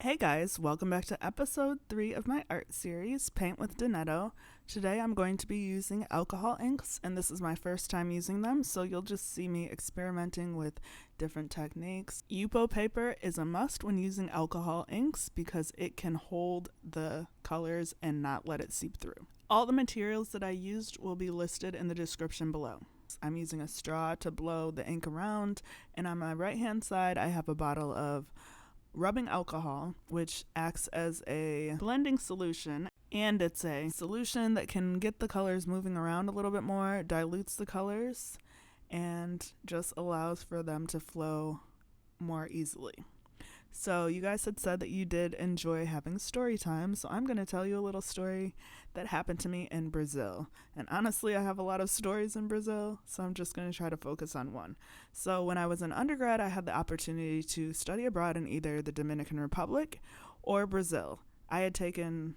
Hey guys, welcome back to episode 3 of my art series, Paint with Donedo. Today I'm going to be using alcohol inks, and this is my first time using them, so you'll just see me experimenting with different techniques. Yupo paper is a must when using alcohol inks because it can hold the colors and not let it seep through. All the materials that I used will be listed in the description below. I'm using a straw to blow the ink around, and on my right hand side I have a bottle of rubbing alcohol, which acts as a blending solution, and it's a solution that can get the colors moving around a little bit more, dilutes the colors, and just allows for them to flow more easily. So you guys had said that you did enjoy having story time, so I'm going to tell you a little story that happened to me in Brazil. And honestly, I have a lot of stories in Brazil, so I'm just going to try to focus on one. So when I was an undergrad, I had the opportunity to study abroad in either the Dominican Republic or Brazil. I had taken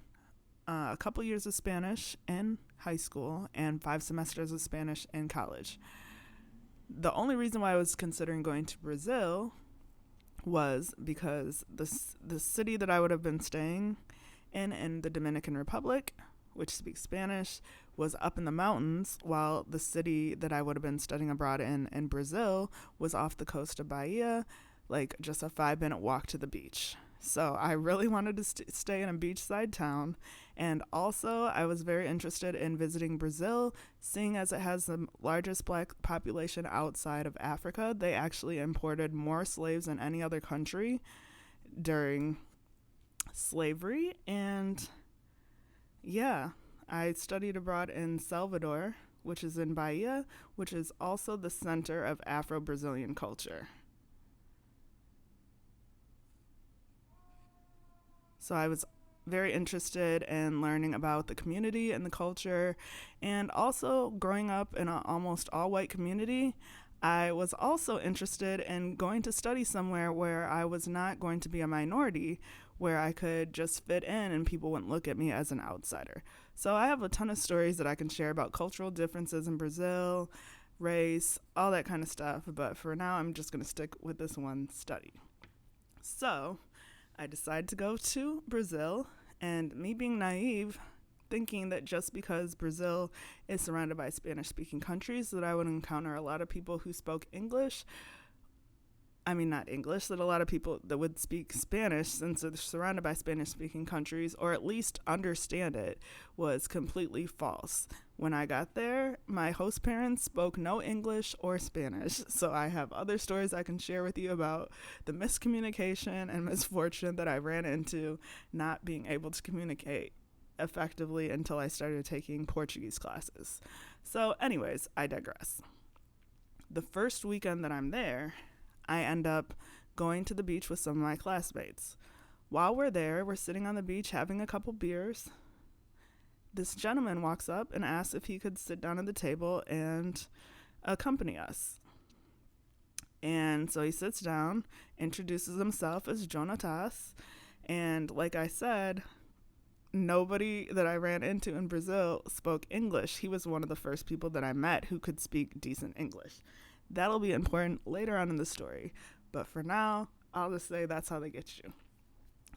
a couple years of Spanish in high school and 5 semesters of Spanish in college. The only reason why I was considering going to Brazil was because the city that I would have been staying in the Dominican Republic, which speaks Spanish, was up in the mountains, while the city that I would have been studying abroad in Brazil was off the coast of Bahia, like just a 5-minute walk to the beach. So I really wanted to stay in a beachside town, and also I was very interested in visiting Brazil, seeing as it has the largest black population outside of Africa. They actually imported more slaves than any other country during slavery, and yeah, I studied abroad in Salvador, which is in Bahia, which is also the center of Afro-Brazilian culture. So I was very interested in learning about the community and the culture, and also growing up in an almost all-white community, I was also interested in going to study somewhere where I was not going to be a minority, where I could just fit in and people wouldn't look at me as an outsider. So I have a ton of stories that I can share about cultural differences in Brazil, race, all that kind of stuff, but for now I'm just going to stick with this one study. So I decided to go to Brazil, and me being naive, thinking that just because Brazil is surrounded by Spanish-speaking countries, that I would encounter a lot of people who spoke English. I mean, not English, that a lot of people that would speak Spanish, since they're surrounded by Spanish-speaking countries, or at least understand it, was completely false. When I got there, my host parents spoke no English or Spanish, so I have other stories I can share with you about the miscommunication and misfortune that I ran into not being able to communicate effectively until I started taking Portuguese classes. So anyways, I digress. The first weekend that I'm there, I end up going to the beach with some of my classmates. While we're there, we're sitting on the beach having a couple beers. This gentleman walks up and asks if he could sit down at the table and accompany us. And so he sits down, introduces himself as Jonatas, and like I said, nobody that I ran into in Brazil spoke English. He was one of the first people that I met who could speak decent English. That'll be important later on in the story, but for now, I'll just say that's how they get you.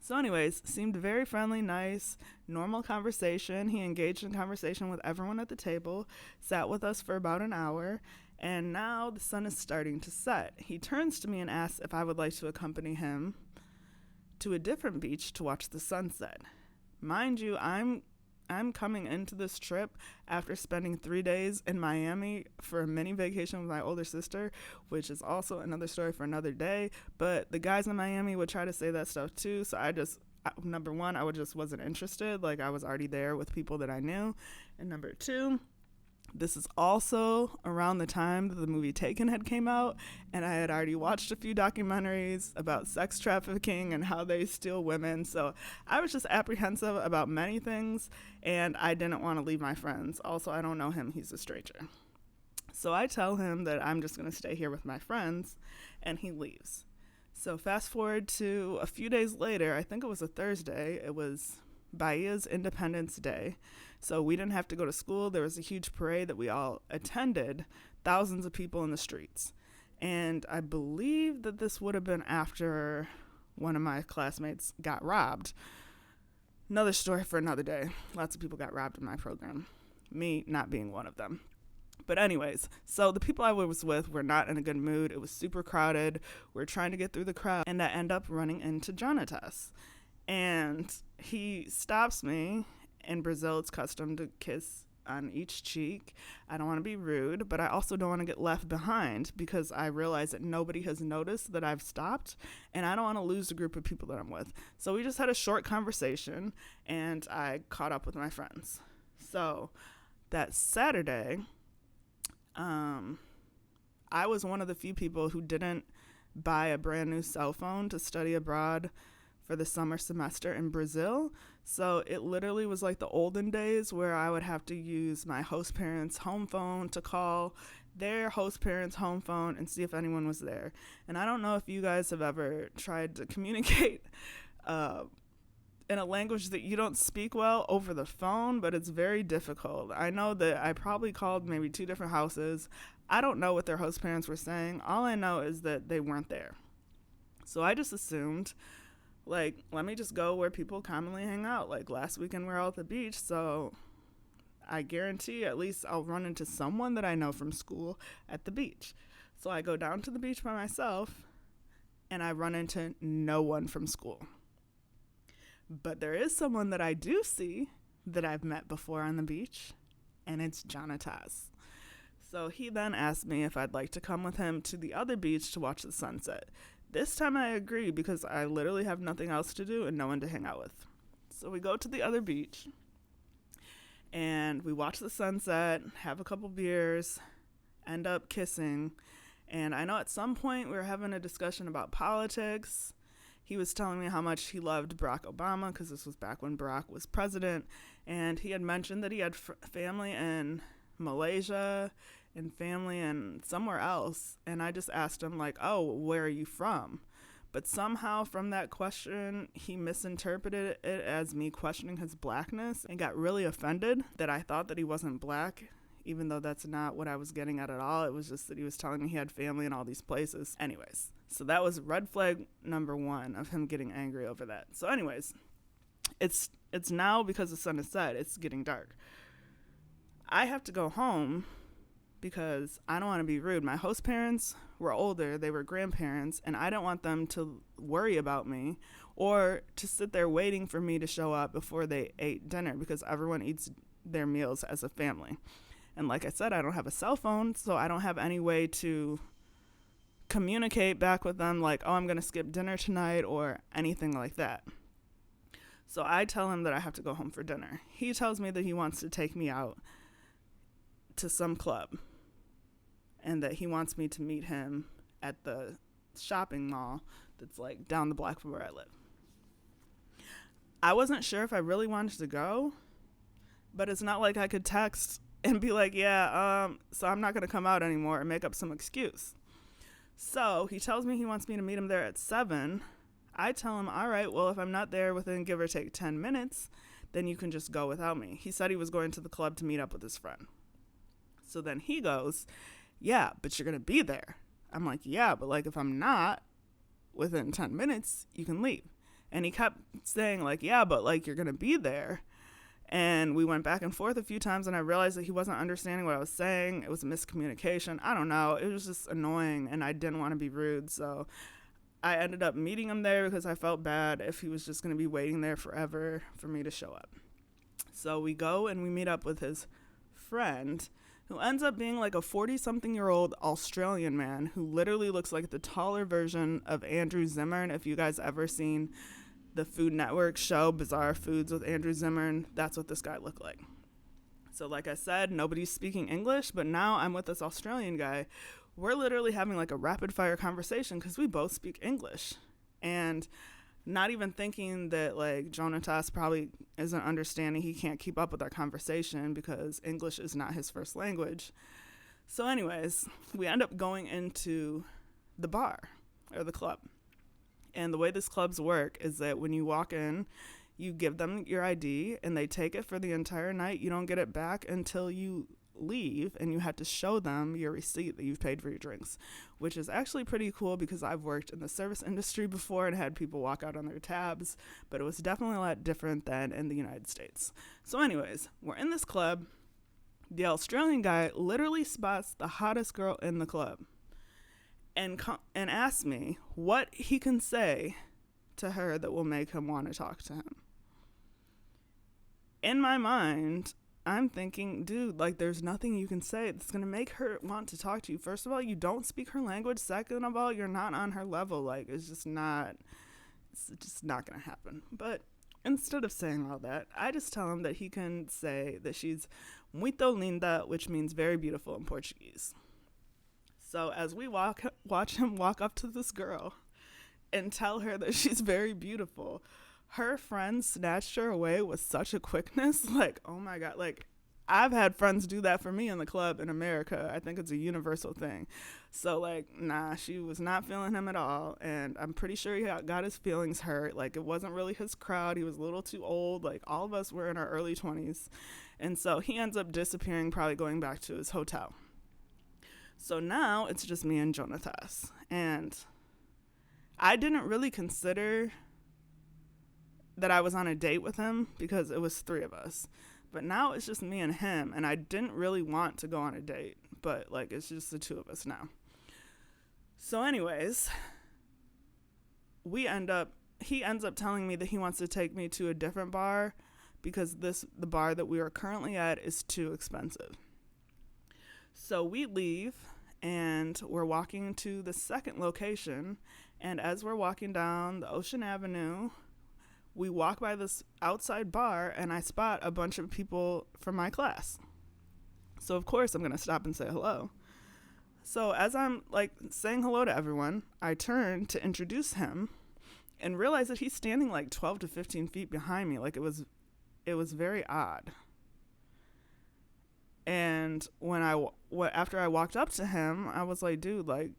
So anyways, seemed very friendly, nice, normal conversation. He engaged in conversation with everyone at the table, sat with us for about an hour, and now the sun is starting to set. He turns to me and asks if I would like to accompany him to a different beach to watch the sunset. Mind you, I'm coming into this trip after spending 3 days in Miami for a mini vacation with my older sister, which is also another story for another day. But the guys in Miami would try to say that stuff too. So number one, I just wasn't interested. Like, I was already there with people that I knew. And number two, this is also around the time that the movie Taken had came out, and I had already watched a few documentaries about sex trafficking and how they steal women, so I was just apprehensive about many things, and I didn't want to leave my friends. Also, I don't know him, he's a stranger. So I tell him that I'm just going to stay here with my friends, and he leaves. So fast forward to a few days later, I think it was a Thursday, it was Bahia's Independence Day. So we didn't have to go to school. There was a huge parade that we all attended, thousands of people in the streets. And I believe that this would have been after one of my classmates got robbed. Another story for another day. Lots of people got robbed in my program, me not being one of them. But anyways, so the people I was with were not in a good mood. It was super crowded. We're trying to get through the crowd, and I end up running into Jonatas. And he stops me. In Brazil, it's custom to kiss on each cheek. I don't want to be rude, but I also don't want to get left behind because I realize that nobody has noticed that I've stopped, and I don't want to lose the group of people that I'm with. So we just had a short conversation, and I caught up with my friends. So that Saturday, I was one of the few people who didn't buy a brand new cell phone to study abroad for the summer semester in Brazil. So it literally was like the olden days where I would have to use my host parents' home phone to call their host parents' home phone and see if anyone was there. And I don't know if you guys have ever tried to communicate in a language that you don't speak well over the phone, but it's very difficult. I know that I probably called maybe 2 different houses. I don't know what their host parents were saying. All I know is that they weren't there. So I just assumed, like, let me just go where people commonly hang out. Like, last weekend we were all at the beach, so I guarantee at least I'll run into someone that I know from school at the beach. So I go down to the beach by myself, and I run into no one from school. But there is someone that I do see that I've met before on the beach, and it's Jonatas. So he then asked me if I'd like to come with him to the other beach to watch the sunset. This time I agree because I literally have nothing else to do and no one to hang out with. So we go to the other beach, and we watch the sunset, have a couple beers, end up kissing. And I know at some point we were having a discussion about politics. He was telling me how much he loved Barack Obama because this was back when Barack was president. And he had mentioned that he had family in Malaysia and family in somewhere else. And I just asked him, like, oh, where are you from? But somehow from that question, he misinterpreted it as me questioning his blackness and got really offended that I thought that he wasn't black, even though that's not what I was getting at all. It was just that he was telling me he had family in all these places. Anyways, so that was red flag number 1 of him getting angry over that. So anyways, it's now, because the sun is set, it's getting dark. I have to go home because I don't want to be rude. My host parents were older, they were grandparents, and I don't want them to worry about me or to sit there waiting for me to show up before they ate dinner, because everyone eats their meals as a family. And like I said, I don't have a cell phone, so I don't have any way to communicate back with them like, oh, I'm going to skip dinner tonight or anything like that. So I tell him that I have to go home for dinner. He tells me that he wants to take me out to some club and that he wants me to meet him at the shopping mall that's like down the block from where I live. I wasn't sure if I really wanted to go, but it's not like I could text and be like, so I'm not going to come out anymore and make up some excuse. So he tells me he wants me to meet him there at 7. I tell him, all right, well, if I'm not there within give or take 10 minutes, then you can just go without me. He said he was going to the club to meet up with his friend. So then he goes, yeah, but you're going to be there. I'm like, yeah, but like if I'm not within 10 minutes, you can leave. And he kept saying like, yeah, but like you're going to be there. And we went back and forth a few times, and I realized that he wasn't understanding what I was saying. It was a miscommunication. I don't know. It was just annoying, and I didn't want to be rude. So I ended up meeting him there because I felt bad if he was just going to be waiting there forever for me to show up. So we go and we meet up with his friend, who ends up being like a 40-something-year-old Australian man who literally looks like the taller version of Andrew Zimmern. If you guys ever seen the Food Network show Bizarre Foods with Andrew Zimmern, that's what this guy looked like. So like I said, nobody's speaking English, but now I'm with this Australian guy. We're literally having like a rapid fire conversation because we both speak English, and not even thinking that like Jonatas probably isn't understanding. He can't keep up with our conversation because English is not his first language. So anyways, we end up going into the bar or the club. And the way this clubs work is that when you walk in, you give them your ID and they take it for the entire night. You don't get it back until you leave and you had to show them your receipt that you've paid for your drinks, which is actually pretty cool because I've worked in the service industry before and had people walk out on their tabs, but it was definitely a lot different than in the United States. So anyways, we're in this club. The Australian guy literally spots the hottest girl in the club and asks me what he can say to her that will make him want to talk to him. In my mind, I'm thinking, dude, like, there's nothing you can say that's going to make her want to talk to you. First of all, you don't speak her language. Second of all, you're not on her level. Like, it's just not going to happen. But instead of saying all that, I just tell him that he can say that she's muito linda, which means very beautiful in Portuguese. So as we watch him walk up to this girl and tell her that she's very beautiful, her friend snatched her away with such a quickness. Like, oh my God. Like, I've had friends do that for me in the club in America. I think it's a universal thing. So, like, nah, she was not feeling him at all. And I'm pretty sure he got his feelings hurt. Like, it wasn't really his crowd. He was a little too old. Like, all of us were in our early 20s. And so he ends up disappearing, probably going back to his hotel. So now it's just me and Jonatas. And I didn't really consider that I was on a date with him because it was 3 of us. But now it's just me and him, and I didn't really want to go on a date, but like it's just the 2 of us now. So anyways, he ends up telling me that he wants to take me to a different bar because the bar that we are currently at is too expensive. So we leave and we're walking to the second location, and as we're walking down the Ocean Avenue, we walk by this outside bar and I spot a bunch of people from my class. So of course I'm going to stop and say hello. So as I'm like saying hello to everyone, I turn to introduce him and realize that he's standing like 12 to 15 feet behind me. Like it was very odd. And after I walked up to him, I was like, dude, like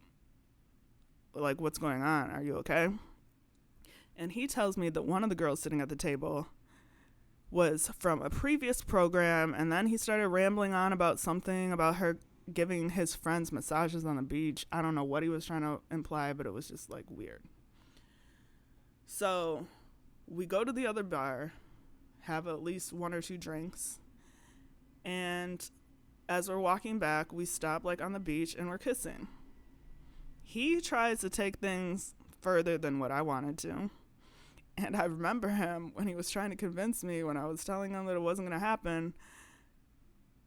what's going on? Are you okay? And he tells me that one of the girls sitting at the table was from a previous program, and then he started rambling on about something about her giving his friends massages on the beach. I don't know what he was trying to imply, but it was just like weird. So we go to the other bar, have at least 1 or 2 drinks, and as we're walking back, we stop like on the beach and we're kissing. He tries to take things further than what I wanted to. And I remember him when he was trying to convince me when I was telling him that it wasn't going to happen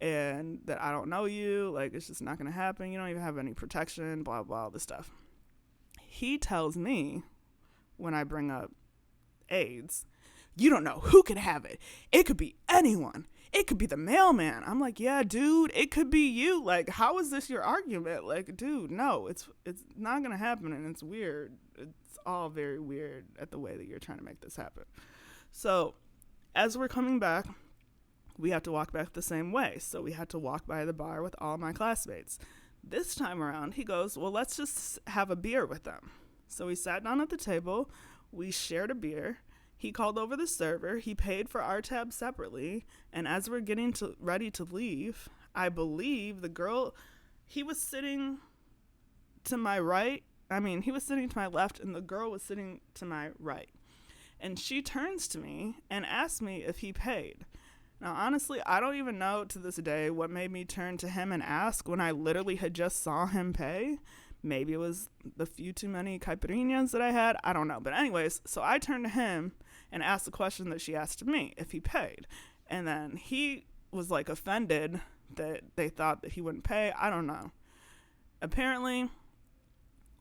and that I don't know you, like it's just not going to happen. You don't even have any protection, blah, blah, all this stuff. He tells me when I bring up AIDS, you don't know who could have it. It could be anyone. It could be the mailman. I'm like, yeah, dude, it could be you. Like, how is this your argument? Like, dude, no, it's not going to happen, and it's weird. It's all very weird at the way that you're trying to make this happen. So as we're coming back, we have to walk back the same way. So we had to walk by the bar with all my classmates. This time around, he goes, well, let's just have a beer with them. So we sat down at the table. We shared a beer. He called over the server. He paid for our tab separately. And as we're getting ready to leave, I believe the girl, he was sitting to my right. He was sitting to my left, and the girl was sitting to my right. And she turns to me and asks me if he paid. Now, honestly, I don't even know to this day what made me turn to him and ask when I literally had just saw him pay. Maybe it was the few too many caipirinhas that I had. I don't know. But anyways, so I turned to him and asked the question that she asked me, if he paid. And then he was like offended that they thought that he wouldn't pay. I don't know. Apparently,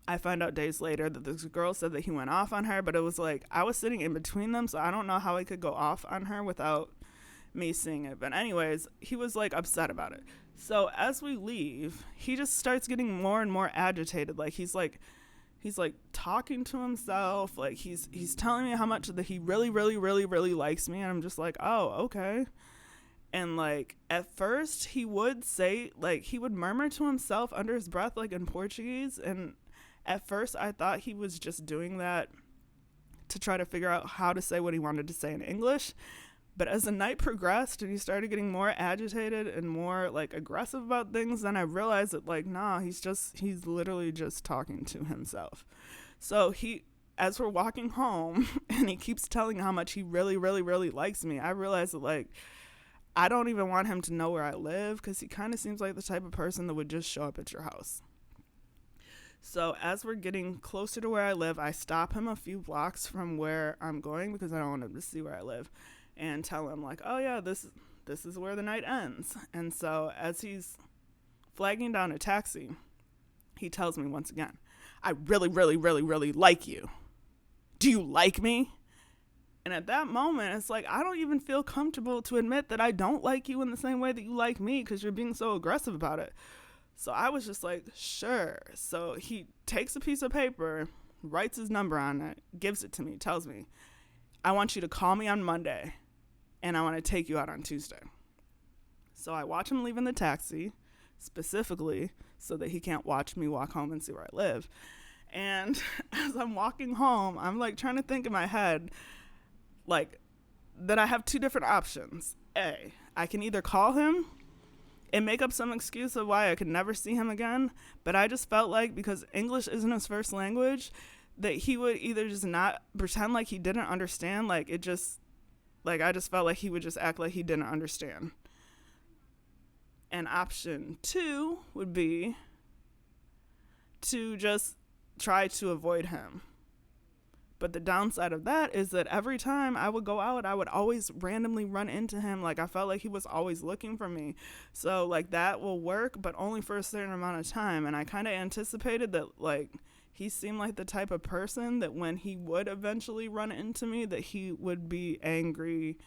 I find out days later that this girl said that he went off on her, but it was like I was sitting in between them, so I don't know how I could go off on her without me seeing it. But anyways, he was like upset about it. So as we leave, he just starts getting more and more agitated. Like he's like talking to himself. Like he's telling me how much that he really, really, really, really likes me. And I'm just like, oh, okay. And like at first he would say, like he would murmur to himself under his breath, like in Portuguese. And at first I thought he was just doing that to try to figure out how to say what he wanted to say in English. But as the night progressed and he started getting more agitated and more like aggressive about things, then I realized that like, nah, he's literally just talking to himself. So as we're walking home and he keeps telling how much he really, really, really likes me, I realized that like, I don't even want him to know where I live, because he kind of seems like the type of person that would just show up at your house. So as we're getting closer to where I live, I stop him a few blocks from where I'm going, because I don't want him to see where I live, and tell him like, oh yeah, this is where the night ends. And so as he's flagging down a taxi, he tells me once again, I really, really, really, really like you. Do you like me? And at that moment, it's like, I don't even feel comfortable to admit that I don't like you in the same way that you like me, because you're being so aggressive about it. So I was just like, sure. So he takes a piece of paper, writes his number on it, gives it to me, tells me, I want you to call me on Monday, and I want to take you out on Tuesday. So I watch him leave in the taxi, specifically so that he can't watch me walk home and see where I live. And as I'm walking home, I'm like trying to think in my head, like, that I have two different options. A, I can either call him and make up some excuse of why I could never see him again, but I just felt like, because English isn't his first language, that he would either just not pretend like he didn't understand, I just felt like he would just act like he didn't understand. And option 2 would be to just try to avoid him. But the downside of that is that every time I would go out, I would always randomly run into him. Like, I felt like he was always looking for me. So, like, that will work, but only for a certain amount of time. And I kind of anticipated that, like, he seemed like the type of person that when he would eventually run into me, that he would be angry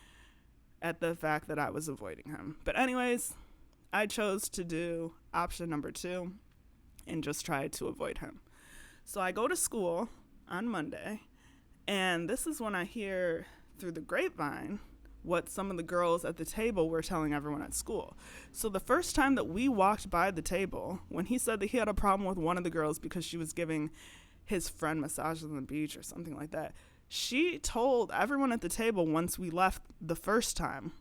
at the fact that I was avoiding him. But anyways, I chose to do option number 2 and just try to avoid him. So I go to school on Monday. And this is when I hear through the grapevine what some of the girls at the table were telling everyone at school. So the first time that we walked by the table, when he said that he had a problem with one of the girls because she was giving his friend massages on the beach or something like that, she told everyone at the table once we left the first time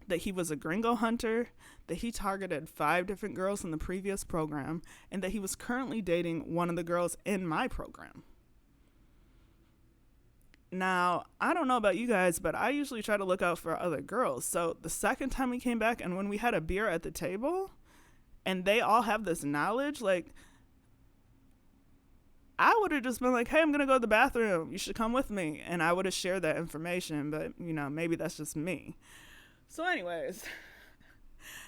that he was a gringo hunter, that he targeted 5 different girls in the previous program, and that he was currently dating one of the girls in my program. Now, I don't know about you guys, but I usually try to look out for other girls. So the second time we came back and when we had a beer at the table and they all have this knowledge, like, I would have just been like, hey, I'm going to go to the bathroom. You should come with me. And I would have shared that information, but, maybe that's just me. So anyways,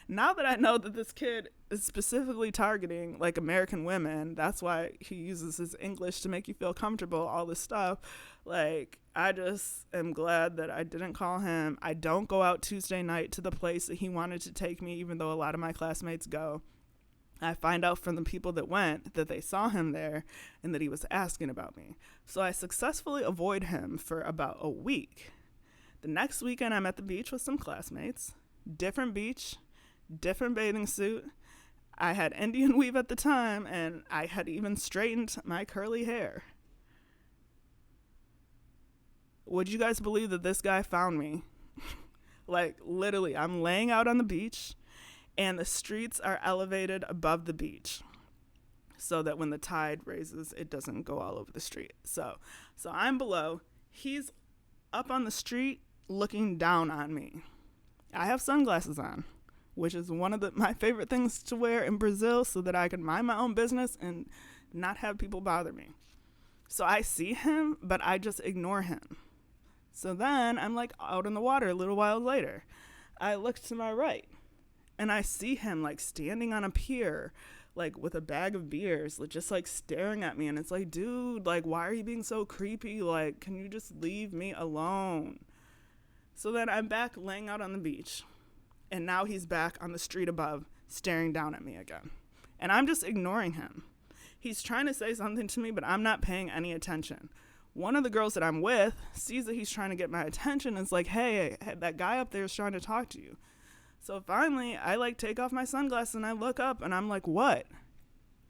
now that I know that this kid is specifically targeting, like, American women, that's why he uses his English to make you feel comfortable, all this stuff, like, I just am glad that I didn't call him. I don't go out Tuesday night to the place that he wanted to take me, even though a lot of my classmates go. I find out from the people that went that they saw him there and that he was asking about me. So I successfully avoid him for about a week. The next weekend, I'm at the beach with some classmates. Different beach, different bathing suit. I had Indian weave at the time, and I had even straightened my curly hair. Would you guys believe that this guy found me? Like, literally, I'm laying out on the beach, and the streets are elevated above the beach so that when the tide raises, it doesn't go all over the street. So I'm below. He's up on the street looking down on me. I have sunglasses on, which is one of my favorite things to wear in Brazil so that I can mind my own business and not have people bother me. So I see him, but I just ignore him. So then I'm like out in the water a little while later. I look to my right and I see him like standing on a pier, like with a bag of beers, just like staring at me. And it's like, dude, like, why are you being so creepy? Like, can you just leave me alone? So then I'm back laying out on the beach. And now he's back on the street above, staring down at me again. And I'm just ignoring him. He's trying to say something to me, but I'm not paying any attention. One of the girls that I'm with sees that he's trying to get my attention and is like, hey, that guy up there is trying to talk to you. So finally, I like take off my sunglasses and I look up and I'm like, what?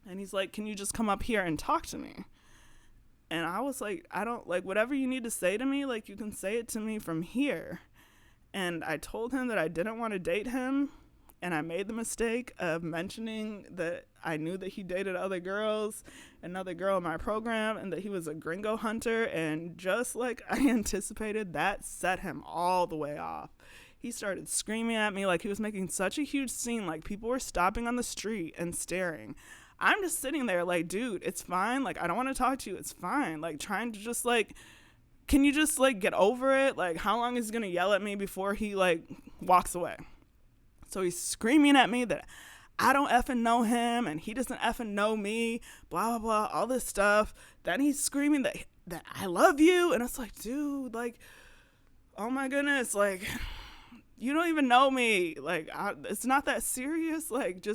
And he's like, can you just come up here and talk to me? And I was like, I don't, like, whatever you need to say to me, like, you can say it to me from here. And I told him that I didn't want to date him. And I made the mistake of mentioning that I knew that he dated other girls, another girl in my program, and that he was a gringo hunter. And just like I anticipated, that set him all the way off. He started screaming at me like he was making such a huge scene, like people were stopping on the street and staring. I'm just sitting there like, dude, it's fine. Like, I don't want to talk to you. It's fine. Like, trying to just like, can you just like get over it? Like, how long is he going to yell at me before he like walks away? So he's screaming at me that I don't effing know him and he doesn't effing know me, blah, blah, blah, all this stuff. Then he's screaming that I love you. And it's like, dude, like, oh my goodness, like, you don't even know me. Like, it's not that serious. Like,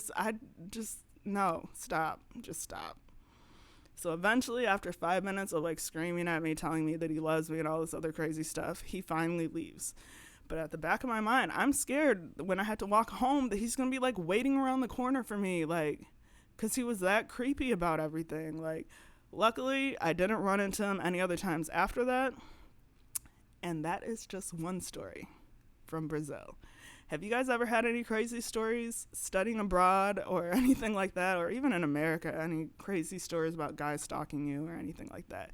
no, stop. Just stop. So eventually, after 5 minutes of like screaming at me, telling me that he loves me and all this other crazy stuff, he finally leaves. But at the back of my mind, I'm scared when I had to walk home that he's going to be like waiting around the corner for me, like, because he was that creepy about everything. Like, luckily, I didn't run into him any other times after that. And that is just one story from Brazil. Have you guys ever had any crazy stories studying abroad or anything like that? Or even in America, any crazy stories about guys stalking you or anything like that?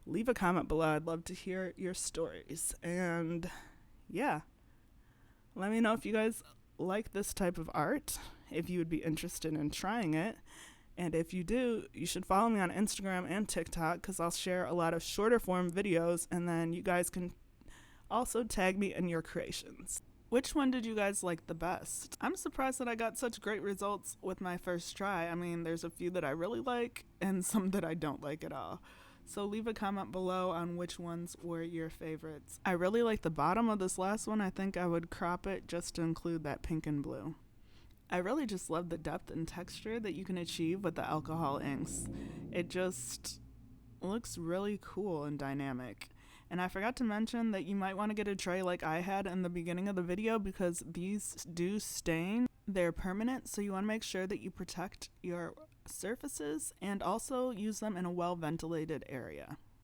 Leave a comment below. I'd love to hear your stories. And yeah, let me know if you guys like this type of art, if you would be interested in trying it. And if you do, you should follow me on Instagram and TikTok, because I'll share a lot of shorter form videos, and then you guys can also tag me in your creations. Which one did you guys like the best? I'm surprised that I got such great results with my first try. I mean, there's a few that I really like and some that I don't like at all. So leave a comment below on which ones were your favorites. I really like the bottom of this last one. I think I would crop it just to include that pink and blue. I really just love the depth and texture that you can achieve with the alcohol inks. It just looks really cool and dynamic. And I forgot to mention that you might want to get a tray like I had in the beginning of the video, because these do stain. They're permanent, so you want to make sure that you protect your surfaces and also use them in a well-ventilated area.